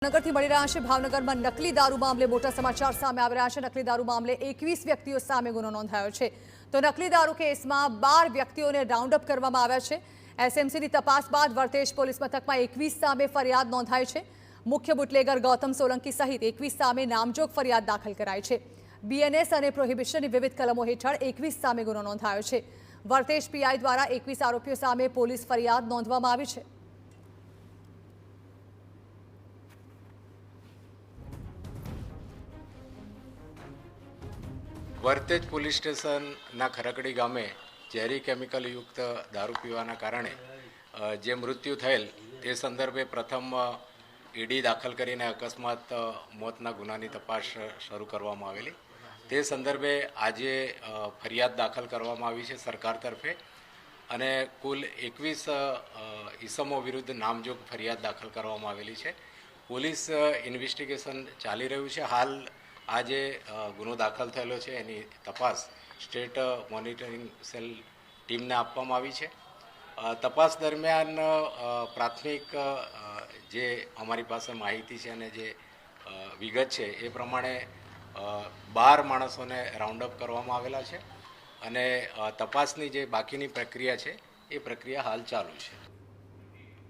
ભાવનગરથી મળી રહ્યા છે ભાવનગરમાં નકલી દારૂ મામલે મોટા સમાચાર સામે આવી રહ્યા છે। નકલી દારૂ મામલે 21 વ્યક્તિઓ સામે ગુનો નોંધાયો છે। તો નકલી દારૂ કેસમાં 12 વ્યક્તિઓને રાઉન્ડ અપ કરવામાં આવ્યા છે। એસએમસીની તપાસ બાદ વર્તેજ પોલીસ મથકમાં 21 સામે ફરિયાદ નોંધાઈ છે। મુખ્ય બુટલેગર ગૌતમ સોલંકી સહિત 21 સામે નામજોગ ફરિયાદ દાખલ કરાઈ છે। બીએનએસ અને પ્રોહિબિશનની વિવિધ કલમો હેઠળ 21 સામે ગુનો નોંધાયો છે। વર્તેજ પીઆઈ દ્વારા 21 આરોપીઓ સામે પોલીસ ફરિયાદ નોંધવામાં આવી છે। વર્તેજ પોલીસ સ્ટેશનના ખરકડી ગામે ઝેરી કેમિકલ યુક્ત દારૂ પીવાના કારણે જે મૃત્યુ થયેલ તે સંદર્ભે પ્રથમ ઈડી દાખલ કરીને અકસ્માત મોતના ગુનાની તપાસ શરૂ કરવામાં આવેલી। તે સંદર્ભે આજે ફરિયાદ દાખલ કરવામાં આવી છે સરકાર તરફે અને કુલ 21 ઈસમો વિરુદ્ધ નામજોગ ફરિયાદ દાખલ કરવામાં આવેલી છે। પોલીસ ઇન્વેસ્ટિગેશન ચાલી રહ્યું છે। હાલ આજે ગુનો દાખલ થયેલો છે એની તપાસ સ્ટેટ મોનિટરિંગ સેલ ટીમને આપવામાં આવી છે। તપાસ દરમિયાન પ્રાથમિક જે અમારી પાસે માહિતી છે અને જે વિગત છે એ પ્રમાણે 12 માણસોને રાઉન્ડ અપ કરવામાં આવેલા છે અને તપાસની જે બાકીની પ્રક્રિયા છે એ પ્રક્રિયા હાલ ચાલુ છે।